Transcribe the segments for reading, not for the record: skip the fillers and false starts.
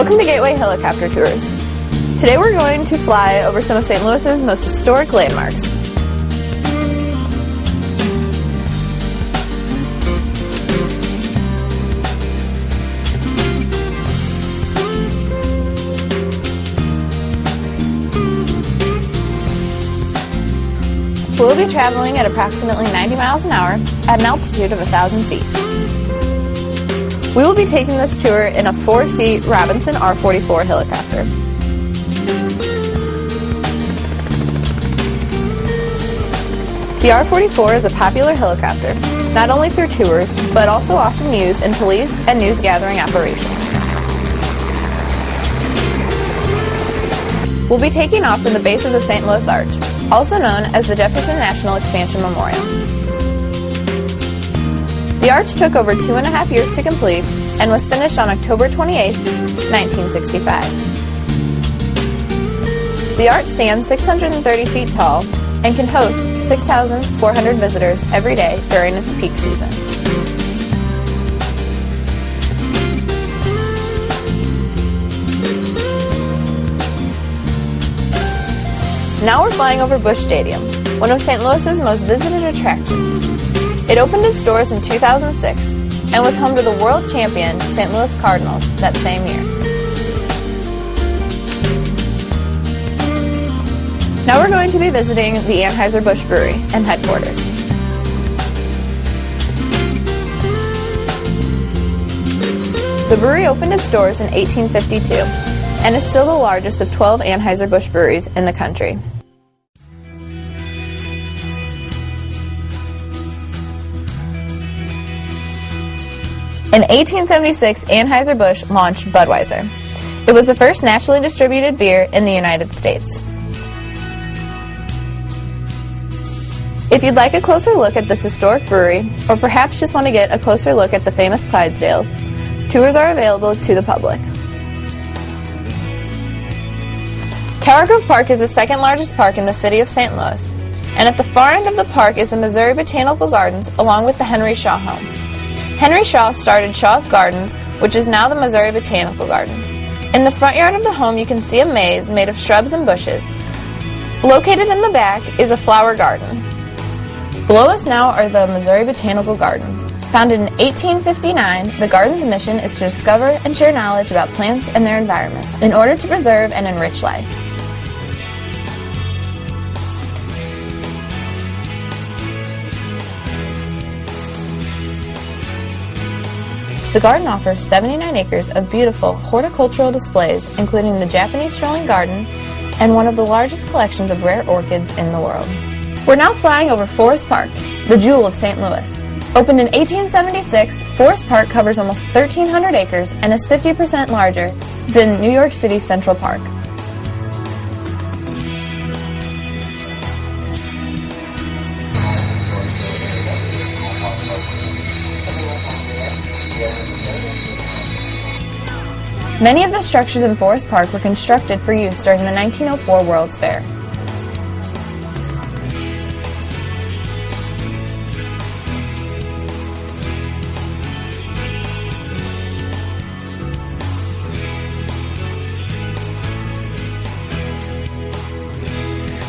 Welcome to Gateway Helicopter Tours. Today we're going to fly over some of St. Louis's most historic landmarks. We'll be traveling at approximately 90 miles an hour at an altitude of 1,000 feet. We will be taking this tour in a 4-seat Robinson R-44 helicopter. The R-44 is a popular helicopter, not only through tours, but also often used in police and news gathering operations. We'll be taking off from the base of the St. Louis Arch, also known as the Jefferson National Expansion Memorial. The arch took over 2.5 years to complete and was finished on October 28, 1965. The arch stands 630 feet tall and can host 6,400 visitors every day during its peak season. Now we're flying over Busch Stadium, one of St. Louis's most visited attractions. It opened its doors in 2006 and was home to the world champion St. Louis Cardinals that same year. Now we're going to be visiting the Anheuser-Busch Brewery and headquarters. The brewery opened its doors in 1852 and is still the largest of 12 Anheuser-Busch breweries in the country. In 1876, Anheuser-Busch launched Budweiser. It was the first nationally distributed beer in the United States. If you'd like a closer look at this historic brewery, or perhaps just want to get a closer look at the famous Clydesdales, tours are available to the public. Tower Grove Park is the second largest park in the city of St. Louis, and at the far end of the park is the Missouri Botanical Gardens along with the Henry Shaw Home. Henry Shaw started Shaw's Gardens, which is now the Missouri Botanical Gardens. In the front yard of the home you can see a maze made of shrubs and bushes. Located in the back is a flower garden. Below us now are the Missouri Botanical Gardens. Founded in 1859, the garden's mission is to discover and share knowledge about plants and their environment in order to preserve and enrich life. The garden offers 79 acres of beautiful horticultural displays, including the Japanese strolling garden and one of the largest collections of rare orchids in the world. We're now flying over Forest Park, the jewel of St. Louis. Opened in 1876, Forest Park covers almost 1,300 acres and is 50% larger than New York City's Central Park. Many of the structures in Forest Park were constructed for use during the 1904 World's Fair.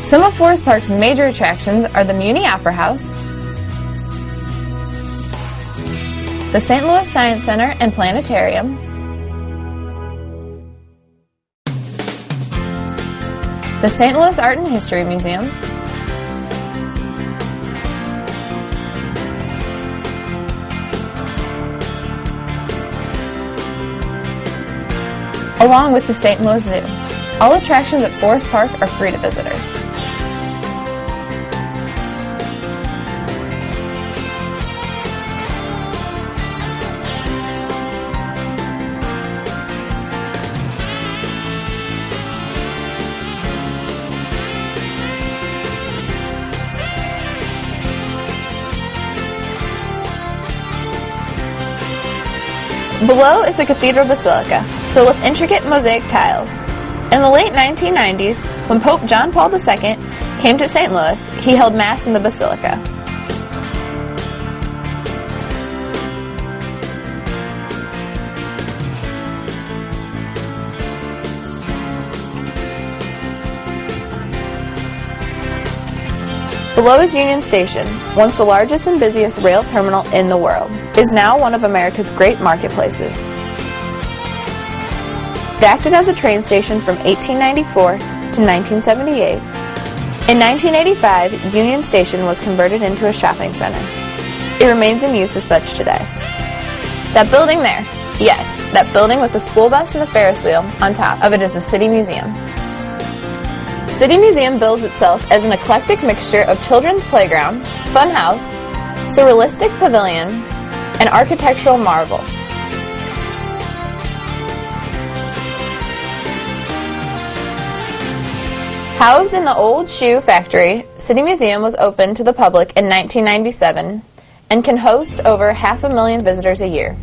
Some of Forest Park's major attractions are the Muni Opera House, the St. Louis Science Center and Planetarium, the St. Louis Art and History Museums, along with the St. Louis Zoo. All attractions at Forest Park are free to visitors. Below is the Cathedral Basilica, filled with intricate mosaic tiles. In the late 1990s, when Pope John Paul II came to St. Louis, he held Mass in the Basilica. Below is Union Station, once the largest and busiest rail terminal in the world, is now one of America's great marketplaces. It acted as a train station from 1894 to 1978. In 1985, Union Station was converted into a shopping center. It remains in use as such today. That building there, yes, that building with the school bus and the Ferris wheel on top of it is the City Museum. City Museum bills itself as an eclectic mixture of children's playground, funhouse, surrealistic pavilion, and architectural marvel. Housed in the old shoe factory, City Museum was opened to the public in 1997 and can host over 500,000 visitors a year.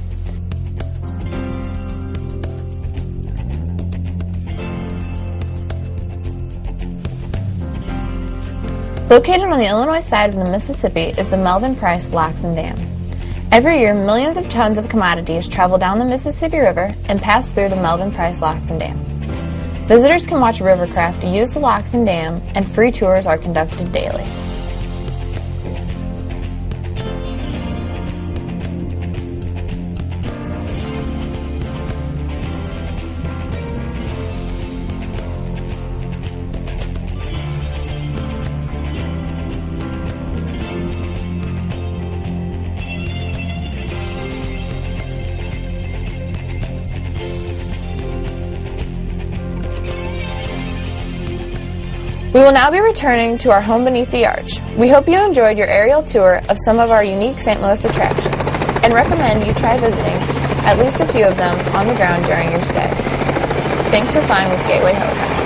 Located on the Illinois side of the Mississippi is the Melvin Price Locks and Dam. Every year, millions of tons of commodities travel down the Mississippi River and pass through the Melvin Price Locks and Dam. Visitors can watch rivercraft use the locks and dam, and free tours are conducted daily. We will now be returning to our home beneath the arch. We hope you enjoyed your aerial tour of some of our unique St. Louis attractions and recommend you try visiting at least a few of them on the ground during your stay. Thanks for flying with Gateway Helicopter.